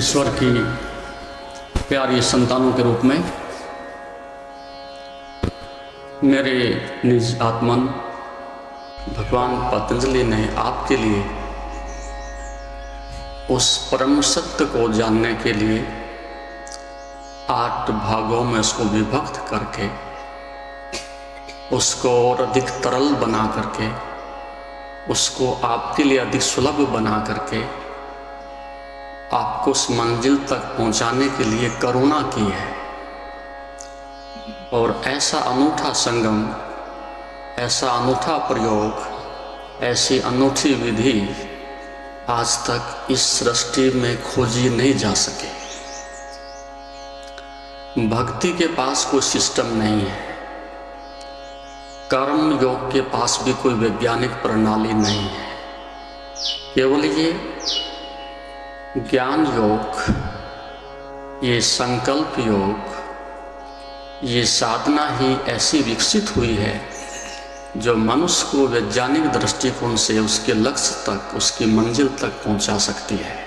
ईश्वर की प्यारी संतानों के रूप में मेरे निज आत्मन भगवान पतंजलि ने आपके लिए उस परम सत्य को जानने के लिए 8 भागों में उसको विभक्त करके उसको और अधिक तरल बना करके उसको आपके लिए अधिक सुलभ बना करके आपको उस मंजिल तक पहुंचाने के लिए करुणा की है। और ऐसा अनूठा संगम, ऐसा अनूठा प्रयोग, ऐसी अनूठी विधि आज तक इस सृष्टि में खोजी नहीं जा सके। भक्ति के पास कोई सिस्टम नहीं है, कर्म योग के पास भी कोई वैज्ञानिक प्रणाली नहीं है। केवल ये ज्ञान योग, ये संकल्प योग, ये साधना ही ऐसी विकसित हुई है जो मनुष्य को वैज्ञानिक दृष्टिकोण से उसके लक्ष्य तक, उसकी मंजिल तक पहुंचा सकती है।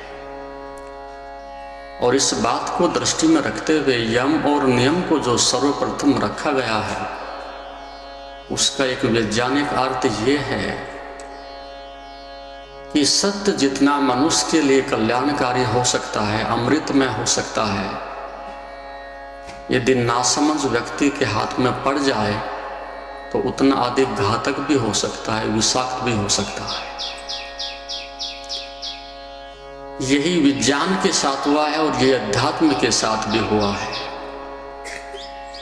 और इस बात को दृष्टि में रखते हुए यम और नियम को जो सर्वप्रथम रखा गया है, उसका एक वैज्ञानिक अर्थ ये है कि सत्य जितना मनुष्य के लिए कल्याणकारी हो सकता है, अमृतमय हो सकता है, यदि नासमझ व्यक्ति के हाथ में पड़ जाए तो उतना अधिक घातक भी हो सकता है, विषाक्त भी हो सकता है। यही विज्ञान के साथ हुआ है और ये अध्यात्म के साथ भी हुआ है।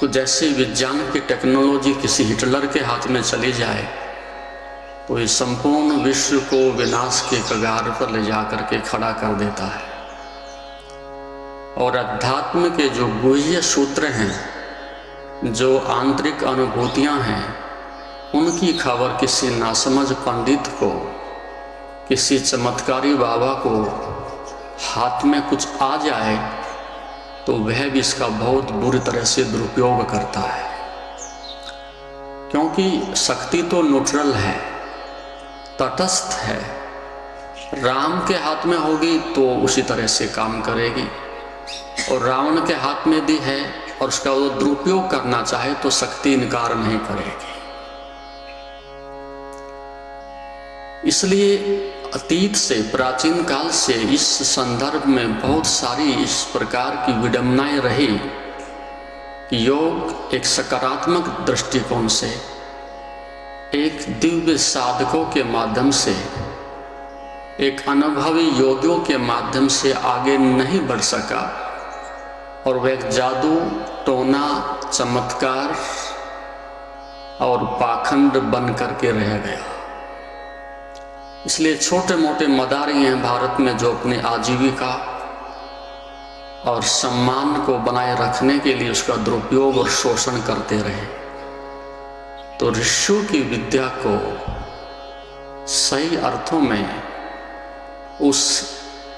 तो जैसे विज्ञान की टेक्नोलॉजी किसी हिटलर के हाथ में चली जाए तो ये संपूर्ण विश्व को विनाश के कगार पर ले जाकर के खड़ा कर देता है। और अध्यात्म के जो गुह्य सूत्र हैं, जो आंतरिक अनुभूतियां हैं, उनकी खबर किसी नासमझ पंडित को, किसी चमत्कारी बाबा को हाथ में कुछ आ जाए तो वह भी इसका बहुत बुरी तरह से दुरुपयोग करता है। क्योंकि शक्ति तो न्यूट्रल है, तटस्थ है। राम के हाथ में होगी तो उसी तरह से काम करेगी, और रावण के हाथ में भी है और उसका वो दुरुपयोग करना चाहे तो शक्ति इनकार नहीं करेगी। इसलिए अतीत से, प्राचीन काल से इस संदर्भ में बहुत सारी इस प्रकार की विडंबनाएं रही कि योग एक सकारात्मक दृष्टिकोण से, एक दिव्य साधकों के माध्यम से, एक अनुभवी योगियों के माध्यम से आगे नहीं बढ़ सका, और वह एक जादू, टोना, चमत्कार और पाखंड बन करके रह गया। इसलिए छोटे मोटे मदारी हैं भारत में जो अपनी आजीविका और सम्मान को बनाए रखने के लिए उसका दुरुपयोग और शोषण करते रहे। तो ऋषियों की विद्या को सही अर्थों में उस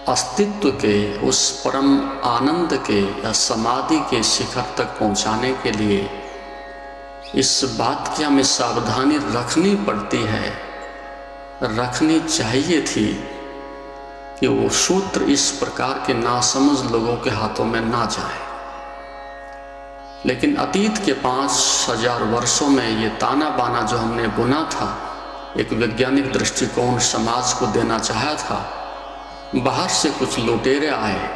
अस्तित्व के, उस परम आनंद के या समाधि के शिखर तक पहुंचाने के लिए इस बात की हमें सावधानी रखनी पड़ती है, रखनी चाहिए थी कि वो सूत्र इस प्रकार के नासमझ लोगों के हाथों में ना जाए। लेकिन अतीत के 5000 वर्षों में ये ताना बाना जो हमने बुना था, एक वैज्ञानिक दृष्टिकोण समाज को देना चाहा था, बाहर से कुछ लुटेरे आए,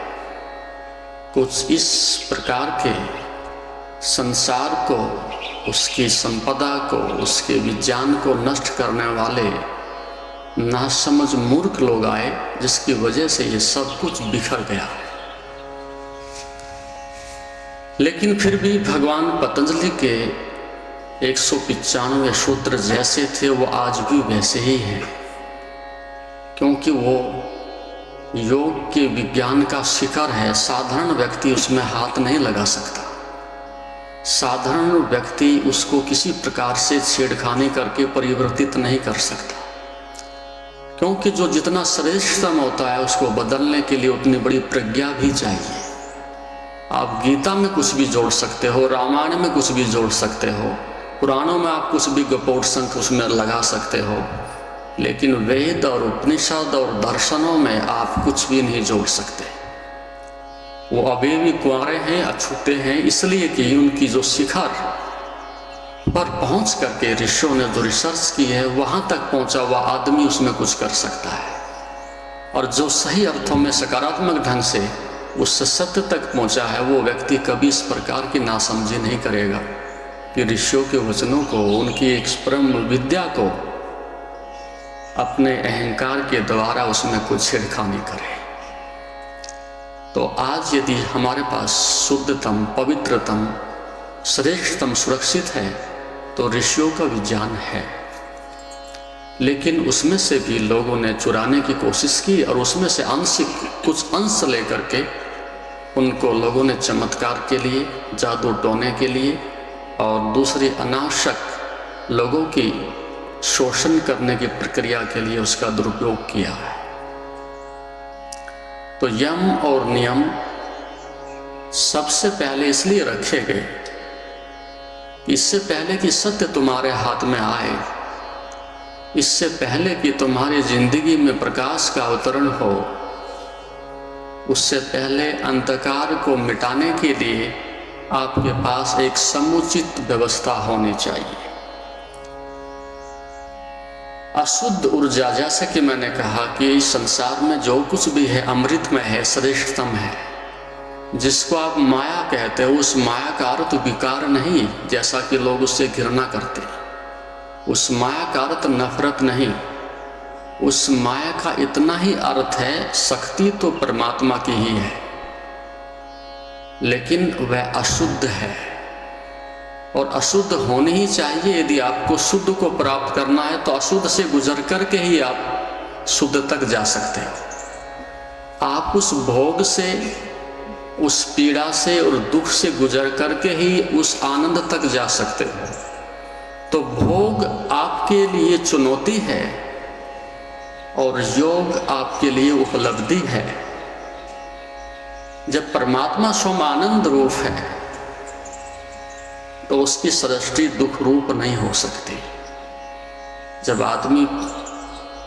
कुछ इस प्रकार के संसार को, उसकी संपदा को, उसके विज्ञान को नष्ट करने वाले नासमझ मूर्ख लोग आए, जिसकी वजह से ये सब कुछ बिखर गया। लेकिन फिर भी भगवान पतंजलि के 195 सूत्र जैसे थे वो आज भी वैसे ही हैं, क्योंकि वो योग के विज्ञान का शिखर है। साधारण व्यक्ति उसमें हाथ नहीं लगा सकता, साधारण व्यक्ति उसको किसी प्रकार से छेड़खानी करके परिवर्तित नहीं कर सकता, क्योंकि जो जितना श्रेष्ठतम होता है उसको बदलने के लिए उतनी बड़ी प्रज्ञा भी चाहिए। आप गीता में कुछ भी जोड़ सकते हो, रामायण में कुछ भी जोड़ सकते हो, पुराणों में आप कुछ भी गपोड़ संख उसमें लगा सकते हो, लेकिन वेद और उपनिषद और दर्शनों में आप कुछ भी नहीं जोड़ सकते। वो अभी भी कुंवारे हैं, अछूते हैं, इसलिए कि उनकी जो शिखर पर पहुंच करके ऋषियों ने जो रिसर्च की है वहां तक पहुंचा हुआ आदमी उसमें कुछ कर सकता है, और जो सही अर्थों में सकारात्मक ढंग से उस सत्य तक पहुंचा है वो व्यक्ति कभी इस प्रकार की नासमझी नहीं करेगा कि ऋषियों के वचनों को, उनकी एक परम विद्या को अपने अहंकार के द्वारा उसमें कुछ छेड़खानी करे। तो आज यदि हमारे पास शुद्धतम, पवित्रतम, श्रेष्ठतम सुरक्षित है तो ऋषियों का विज्ञान है, लेकिन उसमें से भी लोगों ने चुराने की कोशिश की और उसमें से कुछ अंश लेकर के उनको लोगों ने चमत्कार के लिए, जादू टोने के लिए और दूसरी अनावश्यक लोगों की शोषण करने की प्रक्रिया के लिए उसका दुरुपयोग किया है। तो यम और नियम सबसे पहले इसलिए रखे गए कि इससे पहले कि सत्य तुम्हारे हाथ में आए, इससे पहले कि तुम्हारी जिंदगी में प्रकाश का अवतरण हो, उससे पहले अंधकार को मिटाने के लिए आपके पास एक समुचित व्यवस्था होनी चाहिए। अशुद्ध ऊर्जा, जैसे कि मैंने कहा कि इस संसार में जो कुछ भी है अमृतमय है, श्रेष्ठतम है, जिसको आप माया कहते हो, उस माया का अर्थ विकार नहीं जैसा कि लोग उससे घृणा करते, उस माया का अर्थ नफरत नहीं, उस माया का इतना ही अर्थ है शक्ति तो परमात्मा की ही है, लेकिन वह अशुद्ध है और अशुद्ध होनी ही चाहिए। यदि आपको शुद्ध को प्राप्त करना है तो अशुद्ध से गुजर करके ही आप शुद्ध तक जा सकते हो। आप उस भोग से, उस पीड़ा से और दुख से गुजर करके ही उस आनंद तक जा सकते हो। तो भोग आपके लिए चुनौती है और योग आपके लिए उपलब्धि है। जब परमात्मा स्वयं आनंद रूप है तो उसकी सृष्टि दुख रूप नहीं हो सकती। जब आदमी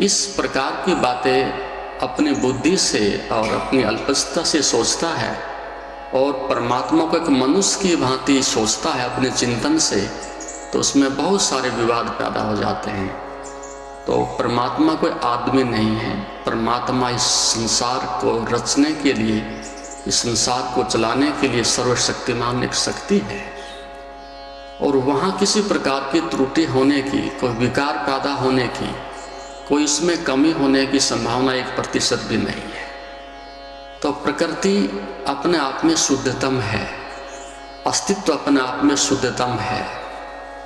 इस प्रकार की बातें अपनी बुद्धि से और अपनी अल्पता से सोचता है और परमात्मा को एक मनुष्य की भांति सोचता है अपने चिंतन से, तो उसमें बहुत सारे विवाद पैदा हो जाते हैं। तो परमात्मा कोई आदमी नहीं है, परमात्मा इस संसार को रचने के लिए, इस संसार को चलाने के लिए सर्वशक्तिमान एक शक्ति है और वहाँ किसी प्रकार की त्रुटि होने की, कोई विकार पैदा होने की, कोई इसमें कमी होने की संभावना 1% भी नहीं है। तो प्रकृति अपने आप में शुद्धतम है, अस्तित्व अपने आप में शुद्धतम है,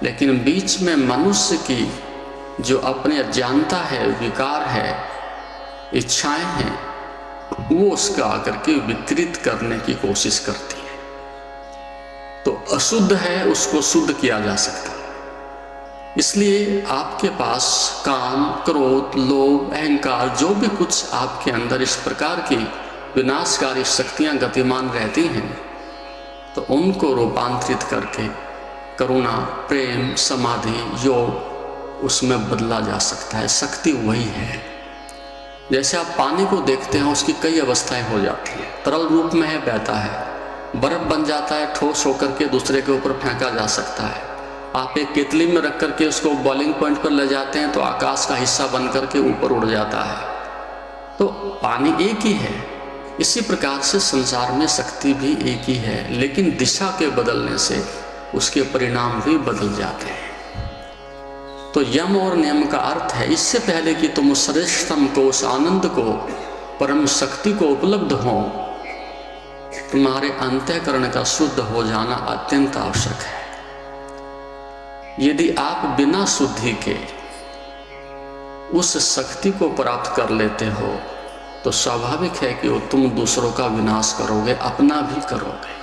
लेकिन बीच में मनुष्य की जो अपनी अज्ञानता है, विकार है, इच्छाएं हैं, वो उसका आकर के विकृत करने की कोशिश करती है। तो अशुद्ध है उसको शुद्ध किया जा सकता है। इसलिए आपके पास काम, क्रोध, लोभ, अहंकार, जो भी कुछ आपके अंदर इस प्रकार की विनाशकारी शक्तियां गतिमान रहती हैं, तो उनको रूपांतरित करके करुणा, प्रेम, समाधि, योग उसमें बदला जा सकता है। शक्ति वही है। जैसे आप पानी को देखते हैं, उसकी कई अवस्थाएं हो जाती हैं। तरल रूप में है, बहता है, बर्फ बन जाता है, ठोस होकर के दूसरे के ऊपर फेंका जा सकता है। आप एक केतली में रख करके उसको बॉइलिंग पॉइंट पर ले जाते हैं तो आकाश का हिस्सा बन करके ऊपर उड़ जाता है। तो पानी एक ही है। इसी प्रकार से संसार में शक्ति भी एक ही है, लेकिन दिशा के बदलने से उसके परिणाम भी बदल जाते हैं। तो यम और नियम का अर्थ है इससे पहले कि तुम उस श्रेष्ठतम को, उस आनंद को, परम शक्ति को उपलब्ध हो, तुम्हारे अंतःकरण का शुद्ध हो जाना अत्यंत आवश्यक है। यदि आप बिना शुद्धि के उस शक्ति को प्राप्त कर लेते हो तो स्वाभाविक है कि वो तुम दूसरों का विनाश करोगे, अपना भी करोगे।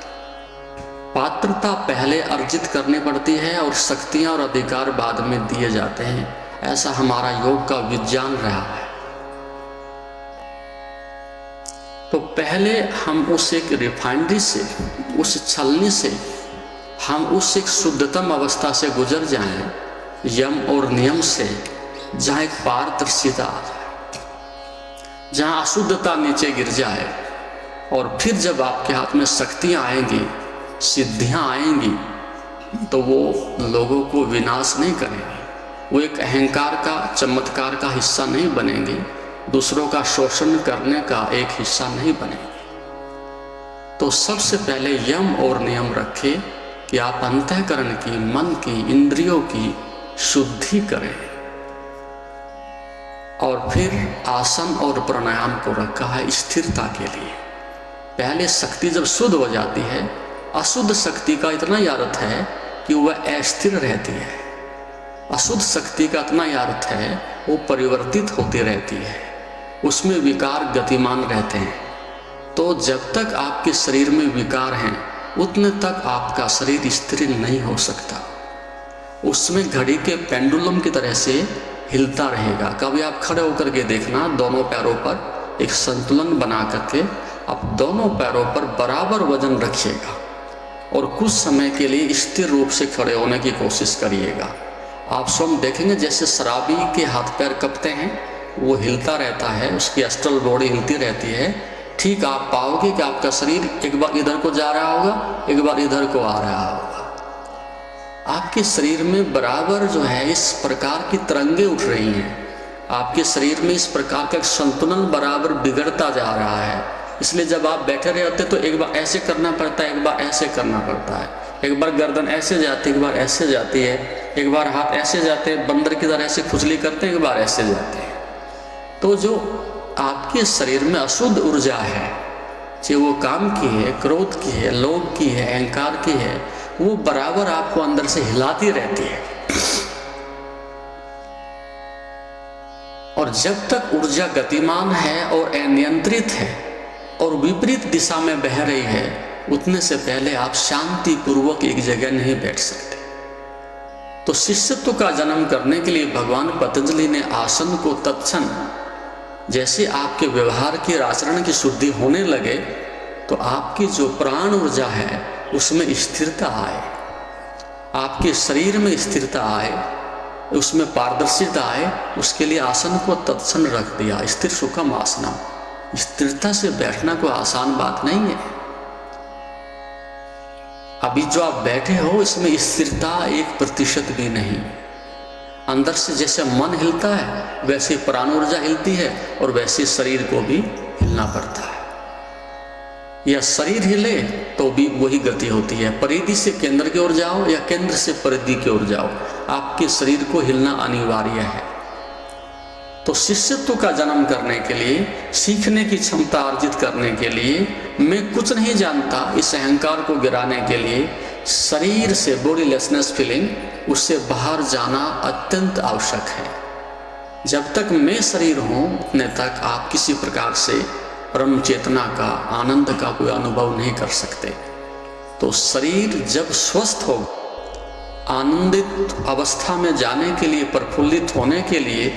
पात्रता पहले अर्जित करनी पड़ती है और शक्तियां और अधिकार बाद में दिए जाते हैं। ऐसा हमारा योग का विज्ञान रहा है। तो पहले हम उस एक रिफाइनरी से, उस छलनी से हम उस एक शुद्धतम अवस्था से गुजर जाएं, यम और नियम से, जहाँ एक पारदर्शिता आ जाए, जहाँ अशुद्धता नीचे गिर जाए और फिर जब आपके हाथ में शक्तियाँ आएंगी, सिद्धियाँ आएंगी, तो वो लोगों को विनाश नहीं करेंगी, वो एक अहंकार का, चमत्कार का हिस्सा नहीं बनेंगी, दूसरों का शोषण करने का एक हिस्सा नहीं बनेंगी। तो सबसे पहले यम और नियम रखें कि आप अंतःकरण की, मन की, इंद्रियों की शुद्धि करें। और फिर आसन और प्राणायाम को रखा है स्थिरता के लिए। पहले शक्ति जब शुद्ध हो जाती है, अशुद्ध शक्ति का इतना ही अर्थ है कि वह अस्थिर रहती है। अशुद्ध शक्ति का इतना ही अर्थ है वो परिवर्तित होती रहती है, उसमें विकार गतिमान रहते हैं। तो जब तक आपके शरीर में विकार हैं, उतने तक आपका शरीर स्थिर नहीं हो सकता। उसमें घड़ी के पेंडुलम की तरह से हिलता रहेगा। कभी आप खड़े होकर के देखना, दोनों पैरों पर एक संतुलन बना करके आप दोनों पैरों पर बराबर वजन रखिएगा और कुछ समय के लिए स्थिर रूप से खड़े होने की कोशिश करिएगा। आप स्वयं देखेंगे जैसे शराबी के हाथ पैर कँपते हैं, वो हिलता रहता है, उसकी अस्टल बॉडी हिलती रहती है। ठीक आप पाओगे कि आपका शरीर एक बार इधर को जा रहा होगा, एक बार इधर को आ रहा होगा। आपके शरीर में बराबर जो है इस प्रकार की तरंगे उठ रही हैं। आपके शरीर में इस प्रकार का संतुलन बराबर बिगड़ता जा रहा है। इसलिए जब आप बैठे रहते तो एक बार ऐसे करना पड़ता है, एक बार ऐसे करना पड़ता है, एक बार गर्दन ऐसे जाती है, एक बार ऐसे जाती है, एक बार हाथ ऐसे जाते हैं, बंदर की तरह ऐसे खुजली करते हैं, एक बार ऐसे जाते हैं। तो जो आपके शरीर में अशुद्ध ऊर्जा है, चाहे वो काम की है, क्रोध की है, लोभ की है, अहंकार की है, वो बराबर आपको अंदर से हिलाती रहती है। और जब तक ऊर्जा गतिमान है और अनियंत्रित है और विपरीत दिशा में बह रही है, उतने से पहले आप शांति पूर्वक एक जगह नहीं बैठ सकते। तो शिष्यत्व का जन्म करने के लिए भगवान पतंजलि ने आसन को तत्क्षण, जैसे आपके व्यवहार की, आचरण की शुद्धि होने लगे तो आपकी जो प्राण ऊर्जा है उसमें स्थिरता आए, आपके शरीर में स्थिरता आए, उसमें पारदर्शिता आए। उसके लिए आसन को तत्क्षण रख दिया, स्थिर सुखम आसनम। स्थिरता से बैठना कोई आसान बात नहीं है। अभी जो आप बैठे हो इसमें स्थिरता 1% भी नहीं। अंदर से जैसे मन हिलता है वैसे प्राण ऊर्जा हिलती है और वैसे शरीर को भी हिलना पड़ता है। या शरीर हिले तो भी वही गति होती है। परिधि से केंद्र की ओर जाओ या केंद्र से परिधि की ओर जाओ, आपके शरीर को हिलना अनिवार्य है। तो शिष्यत्व का जन्म करने के लिए, सीखने की क्षमता अर्जित करने के लिए, मैं कुछ नहीं जानता, इस अहंकार को गिराने के लिए शरीर से बॉडीलेसनेस फीलिंग, उससे बाहर जाना अत्यंत आवश्यक है। जब तक मैं शरीर हूँ उतने तक आप किसी प्रकार से परम चेतना का, आनंद का कोई अनुभव नहीं कर सकते। तो शरीर जब स्वस्थ हो, आनंदित अवस्था में जाने के लिए, प्रफुल्लित होने के लिए,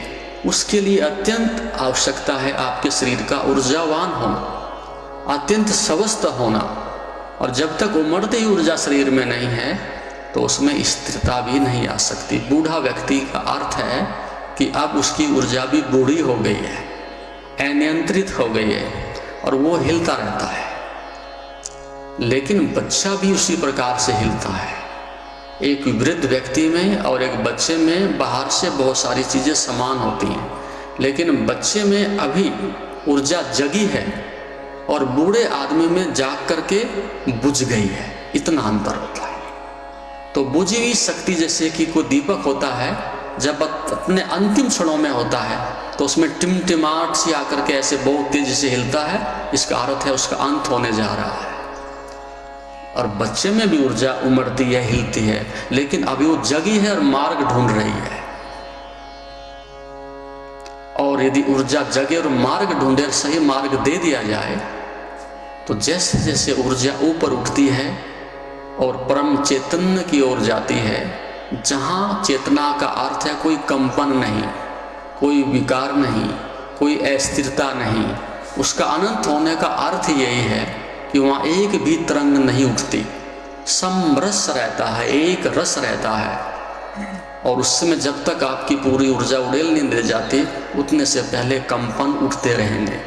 उसके लिए अत्यंत आवश्यकता है आपके शरीर का ऊर्जावान होना, अत्यंत स्वस्थ होना। और जब तक उमड़ती ऊर्जा शरीर में नहीं है तो उसमें स्थिरता भी नहीं आ सकती। बूढ़ा व्यक्ति का अर्थ है कि अब उसकी ऊर्जा भी बूढ़ी हो गई है, अनियंत्रित हो गई है और वो हिलता रहता है। लेकिन बच्चा भी उसी प्रकार से हिलता है। एक वृद्ध व्यक्ति में और एक बच्चे में बाहर से बहुत सारी चीज़ें समान होती हैं, लेकिन बच्चे में अभी ऊर्जा जगी है और बूढ़े आदमी में जाग करके बुझ गई है, इतना अंतर होता है। तो बुझी हुई शक्ति जैसे कि कोई दीपक होता है, जब अपने अंतिम क्षणों में होता है तो उसमें टिमटिमाहट सी आकर के ऐसे बहुत तेजी से हिलता है, इसका अर्थ है उसका अंत होने जा रहा है। और बच्चे में भी ऊर्जा उमड़ती है, हिलती है, लेकिन अभी वो जगी है और मार्ग ढूंढ रही है। और यदि ऊर्जा जगे और मार्ग ढूंढे, सही मार्ग दे दिया जाए, तो जैसे जैसे ऊर्जा ऊपर उठती है और परम चैतन्य की ओर जाती है, जहाँ चेतना का अर्थ है कोई कंपन नहीं, कोई विकार नहीं, कोई अस्थिरता नहीं, उसका अनंत होने का अर्थ यही है कि वहाँ एक भी तरंग नहीं उठती, समरस रहता है, एक रस रहता है। और उस समय जब तक आपकी पूरी ऊर्जा उड़ेल नहीं दे जाती, उतने से पहले कंपन उठते रहेंगे।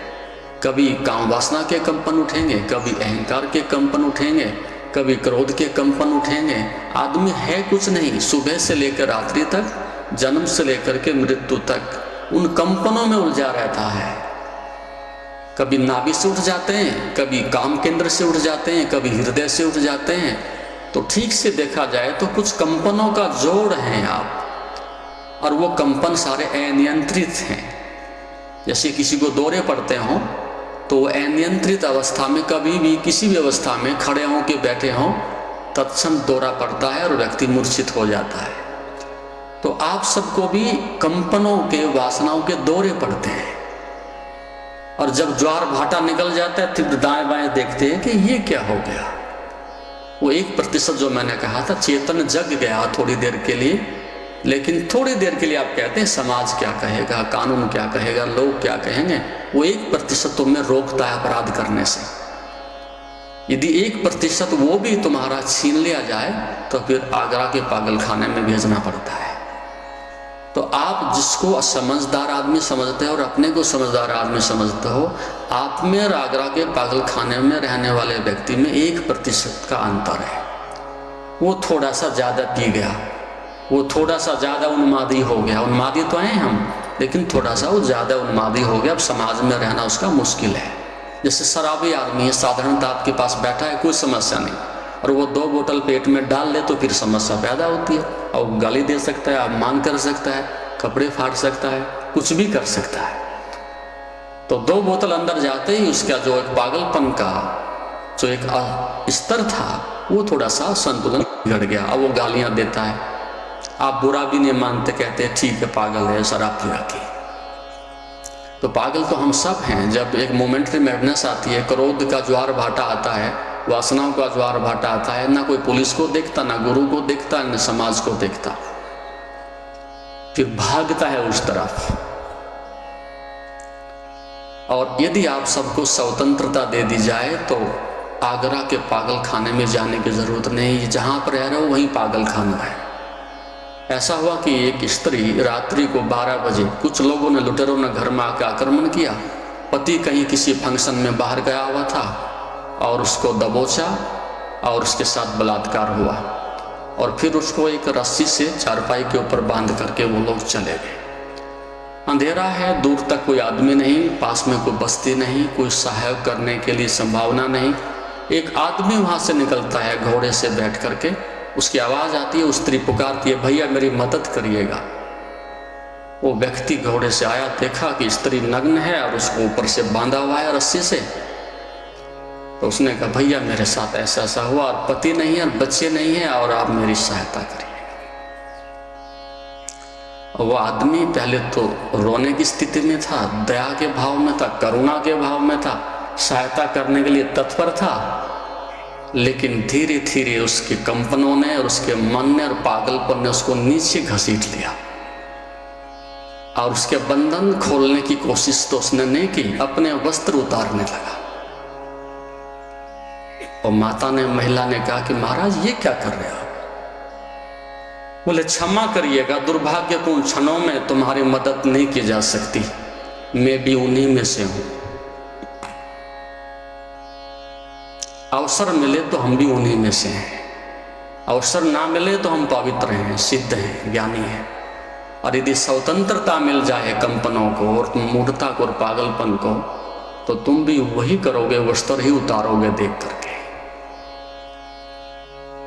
कभी काम वासना के कंपन उठेंगे, कभी अहंकार के कंपन उठेंगे, कभी क्रोध के कंपन उठेंगे। आदमी है कुछ नहीं, सुबह से लेकर रात्रि तक, जन्म से लेकर के मृत्यु तक उन कंपनों में उलझा रहता है। कभी नाभि से उठ जाते हैं, कभी काम केंद्र से उठ जाते हैं, कभी हृदय से उठ जाते हैं। तो ठीक से देखा जाए तो कुछ कंपनों का जोड़ है आप, और वो कंपन सारे अनियंत्रित हैं। जैसे किसी को दौरे पड़ते हों तो अनियंत्रित अवस्था में कभी भी किसी भी अवस्था में खड़े हों कि बैठे हों, तत्क्षण दौरा पड़ता है और व्यक्ति मूर्छित हो जाता है। तो आप सबको भी कंपनों के, वासनाओं के दौरे पड़ते हैं, और जब ज्वार भाटा निकल जाता है फिर दाएं बाएं देखते हैं कि ये क्या हो गया। वो 1% जो मैंने कहा था, चेतन जग गया थोड़ी देर के लिए, लेकिन थोड़ी देर के लिए आप कहते हैं समाज क्या कहेगा, कानून क्या कहेगा, लोग क्या कहेंगे। वो 1% तुम्हें रोकता है अपराध करने से। यदि 1% वो भी तुम्हारा छीन लिया जाए तो फिर आगरा के पागल खाने में भेजना पड़ता है। तो आप जिसको समझदार आदमी समझते हो और अपने को समझदार आदमी समझते हो, आप में और आगरा के पागल खाने में रहने वाले व्यक्ति में 1% का अंतर है। वो थोड़ा सा ज़्यादा पी गया, वो थोड़ा सा ज़्यादा उन्मादी हो गया। उन्मादी तो हैं हम, लेकिन थोड़ा सा वो ज़्यादा उन्मादी हो गया। अब समाज में रहना उसका मुश्किल है। जैसे शराबी आदमी है, साधारणतः आपके पास बैठा है, कोई समस्या नहीं, और वो 2 बोतल पेट में डाल ले तो फिर समस्या पैदा होती है। और गाली दे सकता है, अपमान कर सकता है, कपड़े फाड़ सकता है, कुछ भी कर सकता है। तो 2 बोतल अंदर जाते ही उसका जो एक पागलपन का जो एक स्तर था वो थोड़ा सा संतुलन बिगड़ गया। अब वो गालियां देता है, आप बुरा भी नहीं मानते, कहते हैं ठीक है पागल है, शराब पिला के। तो पागल तो हम सब हैं। जब एक मोमेंट्री मैडनेस आती है, क्रोध का ज्वार भाटा आता है, वासनाओं का ज्वार भाटा आता है, ना कोई पुलिस को देखता, ना गुरु को देखता, ना समाज को देखता, फिर भागता है उस तरफ। और यदि आप सबको स्वतंत्रता दे दी जाए तो आगरा के पागल खाने में जाने की जरूरत नहीं। जहां पर रह रहे हो वहीं पागल खाना है। ऐसा हुआ कि एक स्त्री रात्रि को 12 बजे कुछ लोगों ने, लुटेरों ने घर में आकर आक्रमण किया। पति कहीं किसी फंक्शन में बाहर गया हुआ था और उसको दबोचा और उसके साथ बलात्कार हुआ, और फिर उसको एक रस्सी से चारपाई के ऊपर बांध करके वो लोग चले गए। अंधेरा है, दूर तक कोई आदमी नहीं, पास में कोई बस्ती नहीं, कोई सहायक करने के लिए संभावना नहीं। एक आदमी वहां से निकलता है घोड़े से बैठ करके, उसकी आवाज आती है, स्त्री पुकारती है, भैया मेरी मदद करिएगा। वो व्यक्ति घोड़े से आया, देखा कि स्त्री नग्न है और उसको ऊपर से बांधा हुआ है रस्सी से। तो उसने कहा भैया मेरे साथ ऐसा ऐसा हुआ, और पति नहीं है और बच्चे नहीं है, और आप मेरी सहायता करिए। वो आदमी पहले तो रोने की स्थिति में था, दया के भाव में था, करुणा के भाव में था, सहायता करने के लिए तत्पर था। लेकिन धीरे धीरे उसके कंपनों ने और उसके मन ने और पागलपन ने उसको नीचे घसीट लिया, और उसके बंधन खोलने की कोशिश तो उसने नहीं की, अपने वस्त्र उतारने लगा। और माता ने, महिला ने कहा कि महाराज ये क्या कर रहे हो? बोले क्षमा करिएगा, दुर्भाग्यपूर्ण क्षणों में तुम्हारी मदद नहीं की जा सकती, मैं भी उन्हीं में से हूं। अवसर मिले तो हम भी उन्हीं में से हैं, अवसर ना मिले तो हम पवित्र हैं, सिद्ध हैं, ज्ञानी हैं। और यदि स्वतंत्रता मिल जाए कंपनों को और मूढ़ता को और पागलपन को, तो तुम भी वही करोगे, वस्त्र ही उतारोगे देख करके।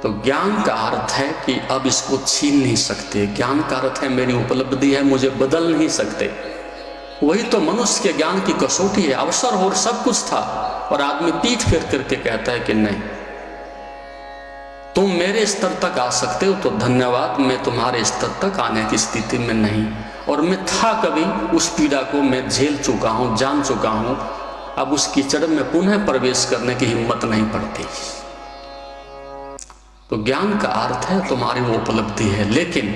तो ज्ञान का अर्थ है कि अब इसको छीन नहीं सकते। ज्ञान का अर्थ है मेरी उपलब्धि है, मुझे बदल नहीं सकते। वही तो मनुष्य के ज्ञान की कसौटी है। अवसर और सब कुछ था, और आदमी पीठ फेर करके कहता है कि नहीं, तुम मेरे स्तर तक आ सकते हो तो धन्यवाद, मैं तुम्हारे स्तर तक आने की स्थिति में नहीं। और मैं था कभी, उस पीड़ा को मैं झेल चुका हूं, जान चुका हूं। अब उस कीचड़ में पुनः प्रवेश करने की हिम्मत नहीं पड़ती। तो ज्ञान का अर्थ है तुम्हारी वो उपलब्धि है, लेकिन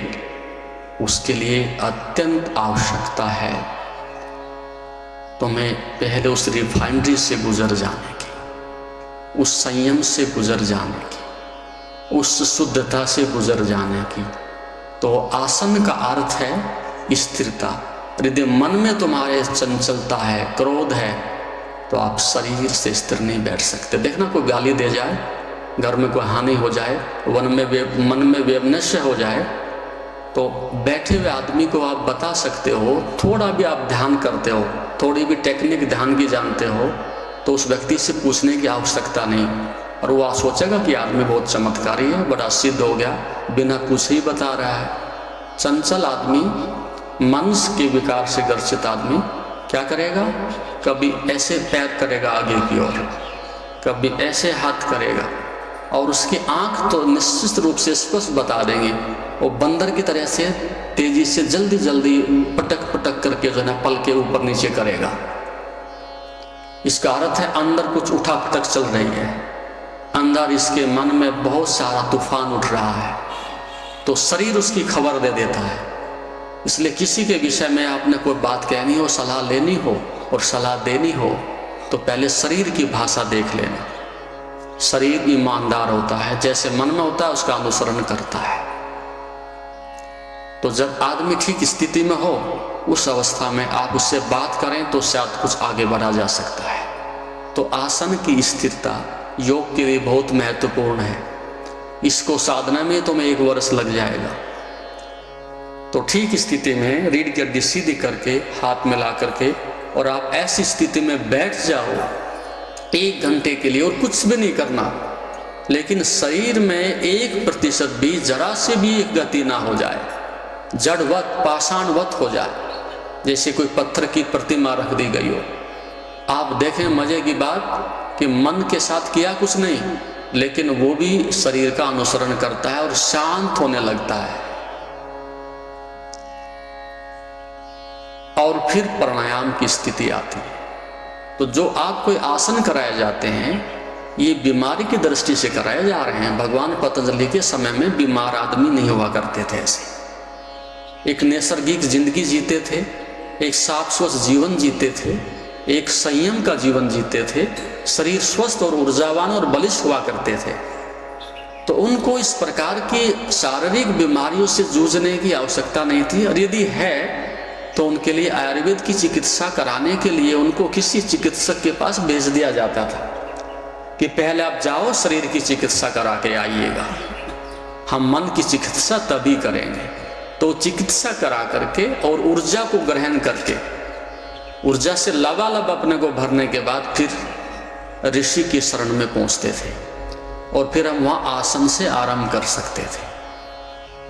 उसके लिए अत्यंत आवश्यकता है तुम्हें पहले उस रिफाइनरी से गुजर जाने की, उस संयम से गुजर जाने की, उस शुद्धता से गुजर जाने की। तो आसन का अर्थ है स्थिरता। यदि मन में तुम्हारे चंचलता है, क्रोध है, तो आप शरीर से स्थिर नहीं बैठ सकते। देखना, कोई गाली दे जाए, घर में कोई हानि हो जाए, मन में वैमनस्य हो जाए, तो बैठे हुए आदमी को आप बता सकते हो, थोड़ा भी आप ध्यान करते हो, थोड़ी भी टेक्निक ध्यान की जानते हो, तो उस व्यक्ति से पूछने की आवश्यकता नहीं, और वो सोचेगा कि आदमी बहुत चमत्कारी है, बड़ा सिद्ध हो गया, बिना पूछे ही बता रहा है। चंचल आदमी, मन के विकार से ग्रसित आदमी क्या करेगा? कभी ऐसे पैर करेगा आगे की ओर, कभी ऐसे हाथ करेगा, और उसकी आंख तो निश्चित रूप से स्पष्ट बता देंगे, वो बंदर की तरह से तेजी से जल्दी जल्दी पटक पटक करके जो है ना पल के ऊपर नीचे करेगा। इसका अर्थ है अंदर कुछ उठा पटक चल रही है, अंदर इसके मन में बहुत सारा तूफान उठ रहा है, तो शरीर उसकी खबर दे देता है। इसलिए किसी के विषय में आपने कोई बात कहनी हो, सलाह लेनी हो और सलाह देनी हो, तो पहले शरीर की भाषा देख लेना। शरीर ईमानदार होता है, जैसे मन में होता है उसका अनुसरण करता है। तो जब आदमी ठीक स्थिति में हो, उस अवस्था में आप उससे बात करें तो शायद कुछ आगे बढ़ा जा सकता है। तो आसन की स्थिरता योग के लिए बहुत महत्वपूर्ण है। इसको साधना में तुम्हें 1 वर्ष लग जाएगा। तो ठीक स्थिति में रीढ़ की हड्डी सीधी करके हाथ मिला करके और आप ऐसी स्थिति में बैठ जाओ 1 घंटे के लिए, और कुछ भी नहीं करना, लेकिन शरीर में 1% भी, जरा से भी एक गति ना हो जाए, जड़वत पाषाणवत हो जाए, जैसे कोई पत्थर की प्रतिमा रख दी गई हो। आप देखें मजे की बात कि मन के साथ किया कुछ नहीं, लेकिन वो भी शरीर का अनुसरण करता है और शांत होने लगता है। और फिर प्राणायाम की स्थिति आती है। तो जो आपको आसन कराए जाते हैं, ये बीमारी की दृष्टि से कराए जा रहे हैं। भगवान पतंजलि के समय में बीमार आदमी नहीं हुआ करते थे ऐसे, एक नैसर्गिक जिंदगी जीते थे, एक साफ स्वच्छ जीवन जीते थे, एक संयम का जीवन जीते थे, शरीर स्वस्थ और ऊर्जावान और बलिष्ठ हुआ करते थे। तो उनको इस प्रकार की शारीरिक बीमारियों से जूझने की आवश्यकता नहीं थी, और यदि है तो उनके लिए आयुर्वेद की चिकित्सा कराने के लिए उनको किसी चिकित्सक के पास भेज दिया जाता था कि पहले आप जाओ शरीर की चिकित्सा करा के आइएगा, हम मन की चिकित्सा तभी करेंगे। तो चिकित्सा करा करके और ऊर्जा को ग्रहण करके, ऊर्जा से लबालब अपने को भरने के बाद फिर ऋषि की शरण में पहुंचते थे, और फिर हम वहां आसन से आराम कर सकते थे।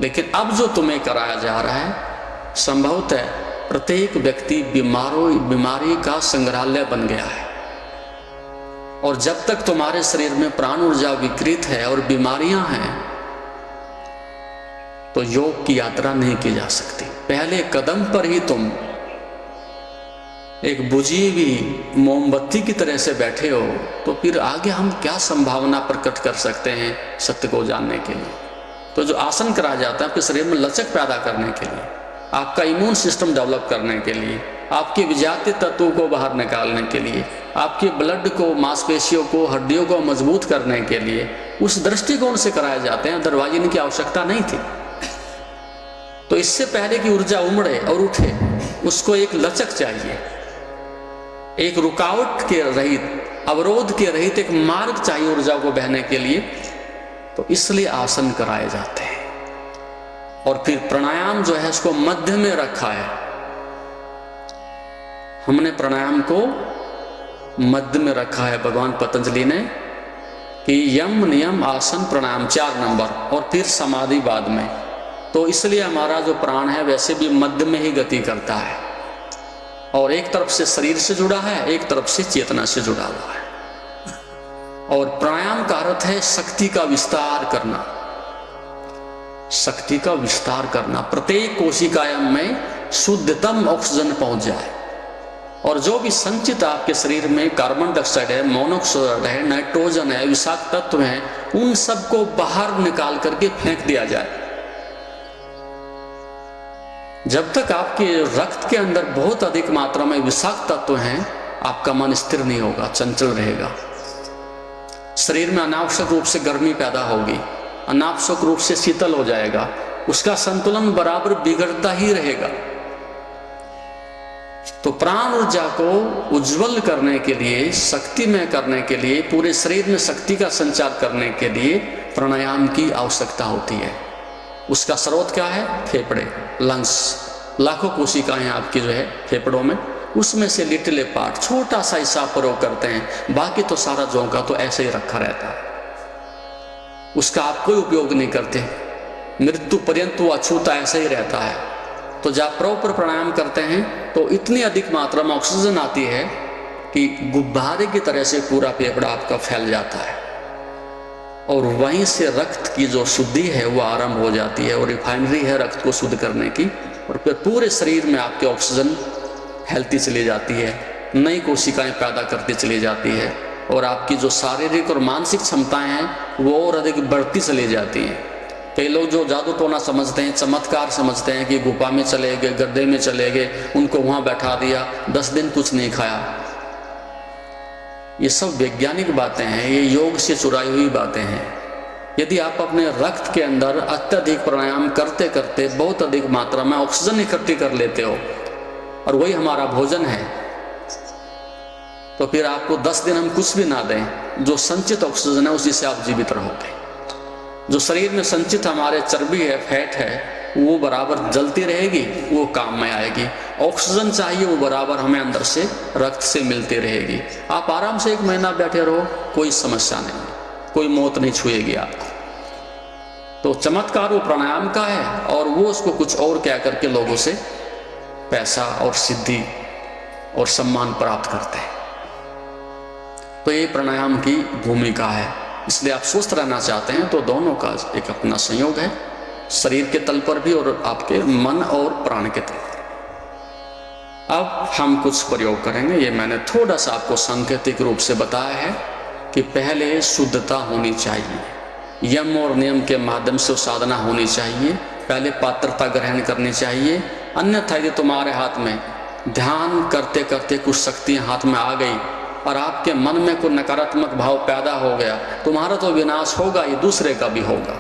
लेकिन अब जो तुम्हें कराया जा रहा है, संभवतः प्रत्येक व्यक्ति बीमारी का संग्रहालय बन गया है, और जब तक तुम्हारे शरीर में प्राण ऊर्जा विकृत है और बीमारियां हैं, तो योग की यात्रा नहीं की जा सकती। पहले कदम पर ही तुम एक बुझी हुई मोमबत्ती की तरह से बैठे हो, तो फिर आगे हम क्या संभावना प्रकट कर सकते हैं सत्य को जानने के लिए। तो जो आसन कराया जाता है आपके शरीर में लचक पैदा करने के लिए, आपका इम्यून सिस्टम डेवलप करने के लिए, आपके विजातीय तत्वों को बाहर निकालने के लिए, आपके ब्लड को, मांसपेशियों को, हड्डियों को मजबूत करने के लिए, उस दृष्टिकोण से कराए जाते हैं। अदरवाइज इनकी आवश्यकता नहीं थी। तो इससे पहले कि ऊर्जा उमड़े और उठे, उसको एक लचक चाहिए, एक रुकावट के रहित, अवरोध के रहित एक मार्ग चाहिए ऊर्जा को बहने के लिए। तो इसलिए आसन कराए जाते हैं। और फिर प्राणायाम जो है उसको मध्य में रखा है। हमने प्राणायाम को मध्य में रखा है भगवान पतंजलि ने, कि यम नियम आसन प्राणायाम 4 नंबर, और फिर समाधि बाद में। तो इसलिए हमारा जो प्राण है वैसे भी मध्य में ही गति करता है, और एक तरफ से शरीर से जुड़ा है, एक तरफ से चेतना से जुड़ा हुआ है। और प्राणायाम का अर्थ है शक्ति का विस्तार करना, शक्ति का विस्तार करना। प्रत्येक कोशिकाएं में शुद्धतम ऑक्सीजन पहुंच जाए, और जो भी संचित आपके शरीर में कार्बन डाइऑक्साइड है, मोनोऑक्साइड है, नाइट्रोजन है, विषाक्त तत्व हैं, उन सबको बाहर निकाल करके फेंक दिया जाए। जब तक आपके रक्त के अंदर बहुत अधिक मात्रा में विषाक्त तत्व हैं, आपका मन स्थिर नहीं होगा, चंचल रहेगा। शरीर में अनावश्यक रूप से गर्मी पैदा होगी, अनावश्यक रूप से शीतल हो जाएगा, उसका संतुलन बराबर बिगड़ता ही रहेगा। तो प्राण ऊर्जा को उज्जवल करने के लिए, शक्तिमय करने के लिए, पूरे शरीर में शक्ति का संचार करने के लिए प्राणायाम की आवश्यकता होती है। उसका स्रोत क्या है? फेफड़े, लंग्स। लाखों कोशिकाएं आपकी जो है फेफड़ों में, उसमें से लिटिल पार्ट, छोटा सा हिस्सा प्रयोग करते हैं, बाकी तो सारा झोंका तो ऐसे ही रखा रहता है, उसका आप कोई उपयोग नहीं करते, मृत्यु पर्यंत वो अछूता ऐसे ही रहता है। तो जब प्रॉपर प्राणायाम करते हैं तो इतनी अधिक मात्रा में ऑक्सीजन आती है कि गुब्बारे की तरह से पूरा फेफड़ा आपका फैल जाता है, और वहीं से रक्त की जो शुद्धि है वो आरंभ हो जाती है, और रिफाइनरी है रक्त को शुद्ध करने की, और फिर पूरे शरीर में आपके ऑक्सीजन फैलती चली जाती है, नई कोशिकाएं पैदा करती चली जाती है, और आपकी जो शारीरिक और मानसिक क्षमताएं हैं वो और अधिक बढ़ती चली जाती हैं। कई लोग जो जादू टोना समझते हैं, चमत्कार समझते हैं कि गुफा में चले गए, गड्ढे में चले गए, उनको वहां बैठा दिया, 10 दिन कुछ नहीं खाया, ये सब वैज्ञानिक बातें हैं, ये योग से चुराई हुई बातें हैं। यदि आप अपने रक्त के अंदर अत्यधिक प्राणायाम करते करते बहुत अधिक मात्रा में ऑक्सीजन इकट्ठी कर लेते हो, और वही हमारा भोजन है, तो फिर आपको 10 दिन हम कुछ भी ना दें, जो संचित ऑक्सीजन है उसी से आप जीवित रहोगे। जो शरीर में संचित हमारे चर्बी है, फैट है, वो बराबर जलती रहेगी, वो काम में आएगी। ऑक्सीजन चाहिए, वो बराबर हमें अंदर से रक्त से मिलती रहेगी। आप आराम से 1 महीना बैठे रहो, कोई समस्या नहीं, कोई मौत नहीं छुएगी आपको। तो चमत्कार वो प्राणायाम का है, और वो उसको कुछ और क्या करके लोगों से पैसा और सिद्धि और सम्मान प्राप्त करते हैं। तो ये प्राणायाम की भूमिका है। इसलिए आप स्वस्थ रहना चाहते हैं तो दोनों का एक अपना संयोग है, शरीर के तल पर भी और आपके मन और प्राण के तल पर। अब हम कुछ प्रयोग करेंगे, ये मैंने थोड़ा सा आपको सांकेतिक रूप से बताया है कि पहले शुद्धता होनी चाहिए, यम और नियम के माध्यम से साधना होनी चाहिए, पहले पात्रता ग्रहण करनी चाहिए। अन्यथा यदि तुम्हारे हाथ में ध्यान करते करते कुछ शक्तियां हाथ में आ गई और आपके मन में कोई नकारात्मक भाव पैदा हो गया, तुम्हारा तो विनाश होगा, ये दूसरे का भी होगा।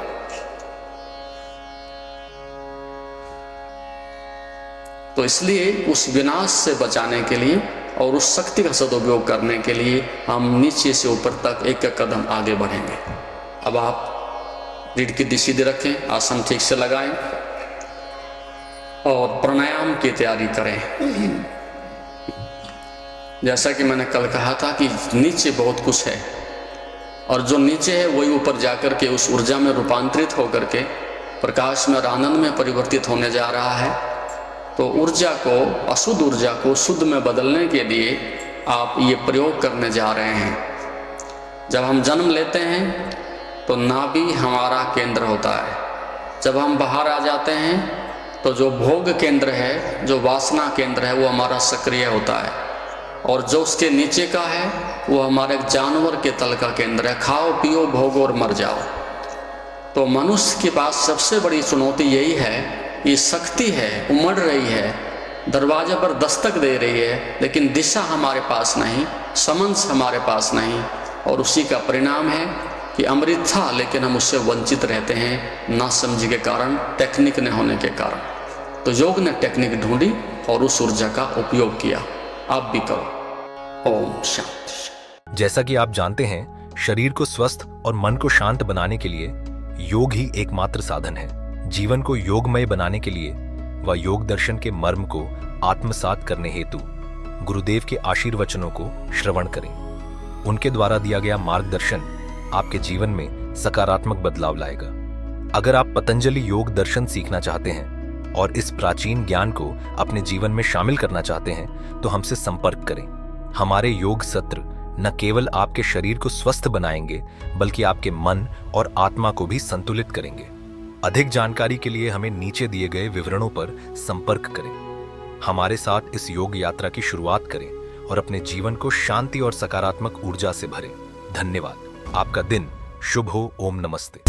तो इसलिए उस विनाश से बचाने के लिए और उस शक्ति का सदुपयोग करने के लिए हम नीचे से ऊपर तक एक एक कदम आगे बढ़ेंगे। अब आप रीढ़ की सीधी रखें, आसन ठीक से लगाएं और प्राणायाम की तैयारी करें। जैसा कि मैंने कल कहा था कि नीचे बहुत कुछ है, और जो नीचे है वही ऊपर जाकर के उस ऊर्जा में रूपांतरित होकर के प्रकाश में और आनंद में परिवर्तित होने जा रहा है। तो ऊर्जा को, अशुद्ध ऊर्जा को शुद्ध में बदलने के लिए आप ये प्रयोग करने जा रहे हैं। जब हम जन्म लेते हैं तो नाभि हमारा केंद्र होता है, जब हम बाहर आ जाते हैं तो जो भोग केंद्र है, जो वासना केंद्र है, वो हमारा सक्रिय होता है, और जो उसके नीचे का है वो हमारे जानवर के तल का केंद्र है, खाओ पियो भोगो और मर जाओ। तो मनुष्य के पास सबसे बड़ी चुनौती यही है, ये शक्ति है, उमड़ रही है, दरवाजे पर दस्तक दे रही है, लेकिन दिशा हमारे पास नहीं, समझ हमारे पास नहीं, और उसी का परिणाम है कि अमृत था लेकिन हम उससे वंचित रहते हैं, ना समझ के कारण, टेक्निक न होने के कारण। तो योग ने टेक्निक ढूंढी और उस ऊर्जा का उपयोग किया। आप भी करो। ओम शांति। जैसा कि आप जानते हैं, शरीर को स्वस्थ और मन को शांत बनाने के लिए योग ही एकमात्र साधन है। जीवन को योगमय बनाने के लिए व योग दर्शन के मर्म को आत्मसात करने हेतु गुरुदेव के आशीर्वचनों को श्रवण करें। उनके द्वारा दिया गया मार्गदर्शन आपके जीवन में सकारात्मक बदलाव लाएगा। अगर आप पतंजलि योग दर्शन सीखना चाहते हैं और इस प्राचीन ज्ञान को अपने जीवन में शामिल करना चाहते हैं तो हमसे संपर्क करें। हमारे योग सत्र न केवल आपके शरीर को स्वस्थ बनाएंगे बल्कि आपके मन और आत्मा को भी संतुलित करेंगे। अधिक जानकारी के लिए हमें नीचे दिए गए विवरणों पर संपर्क करें। हमारे साथ इस योग यात्रा की शुरुआत करें और अपने जीवन को शांति और सकारात्मक ऊर्जा से भरें। धन्यवाद। आपका दिन शुभ हो। ओम नमस्ते।